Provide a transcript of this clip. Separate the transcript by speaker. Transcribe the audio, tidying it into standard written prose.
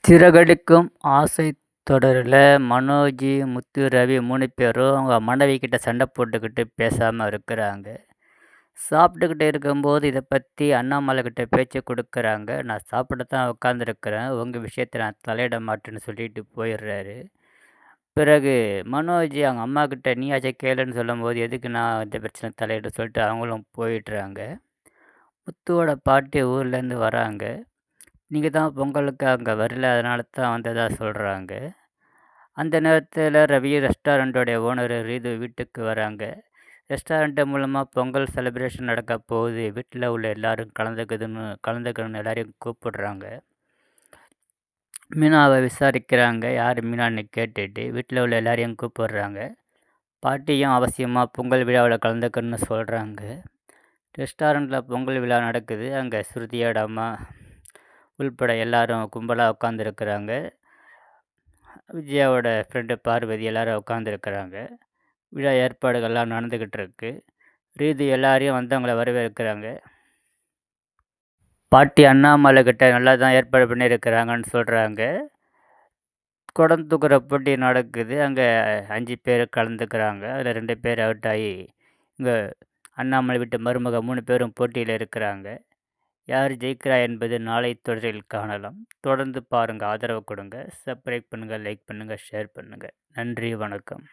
Speaker 1: சிறகடிக்கும் ஆசை தொடரில் மனோஜ், முத்து, ரவி 3 பேரும் அவங்க மனைவிக்கிட்ட சண்டை போட்டுக்கிட்டு பேசாமல் இருக்கிறாங்க. சாப்பிட்டுக்கிட்டு இருக்கும்போது இதை பற்றி அண்ணாமலை கிட்ட பேச்சு கொடுக்குறாங்க. நான் சாப்பிட தான் உட்காந்துருக்கிறேன், உங்கள் விஷயத்தை நான் தலையிட மாட்டேன்னு சொல்லிட்டு போயிடுறாரு. பிறகு மனோஜ் அவங்க அம்மா கிட்ட நீயாச்சும் கேளுன்னு சொல்லும்போது எதுக்கு நான் இந்த பிரச்சனை தலையிட சொல்லிட்டு அவங்களும் போயிடுறாங்க. முத்துவோட பாட்டி ஊர்லேருந்து வராங்க. நீங்கள் தான் பொங்கலுக்கு அங்கே வரல, அதனால தான் வந்ததா சொல்கிறாங்க. அந்த நேரத்தில் ரவி ரெஸ்டாரண்ட்டோடைய ஓனர் ரீது வீட்டுக்கு வராங்க. ரெஸ்டாரண்ட்டு மூலமாக பொங்கல் செலிப்ரேஷன் நடக்க போகுது, வீட்டில் உள்ள எல்லாரும் கலந்துக்கணும்னு எல்லாரையும் கூப்பிடுறாங்க. மீனாவை விசாரிக்கிறாங்க, யார் மீனான்னு கேட்டுட்டு வீட்டில் உள்ள எல்லாரையும் கூப்பிடுறாங்க. பாட்டியும் அவசியமாக பொங்கல் விழாவில் கலந்துக்கணும்னு சொல்கிறாங்க. ரெஸ்டாரண்ட்டில் பொங்கல் விழா நடக்குது. அங்கே ஸ்ருதியோட அம்மா உள்பட எல்லாரும் கும்பலாக உட்காந்துருக்குறாங்க. விஜயாவோட ஃப்ரெண்டு பார்வதி எல்லாரும் உட்காந்துருக்குறாங்க. விழா ஏற்பாடுகள்லாம் நடந்துக்கிட்டு இருக்கு. ரீதி எல்லாரையும் வந்தவங்களை வரவேற்கிறாங்க. பாட்டி அண்ணாமலை கிட்ட நல்லா தான் ஏற்பாடு பண்ணியிருக்கிறாங்கன்னு சொல்கிறாங்க. குடம் தூக்குற போட்டி நடக்குது. அங்கே 5 பேர் கலந்துக்கிறாங்க. அதில் 2 பேர் அவுட் ஆகி இங்கே அண்ணாமலை வீட்டு மருமக 3 பேரும் போட்டியில் இருக்கிறாங்க. யார் ஜெயிக்கிறா என்பது நாளை தொடரில் காணலாம். தொடர்ந்து பாருங்கள், ஆதரவு கொடுங்க, சப்ஸ்கிரைப் பண்ணுங்கள், லைக் பண்ணுங்கள், ஷேர் பண்ணுங்கள். நன்றி, வணக்கம்.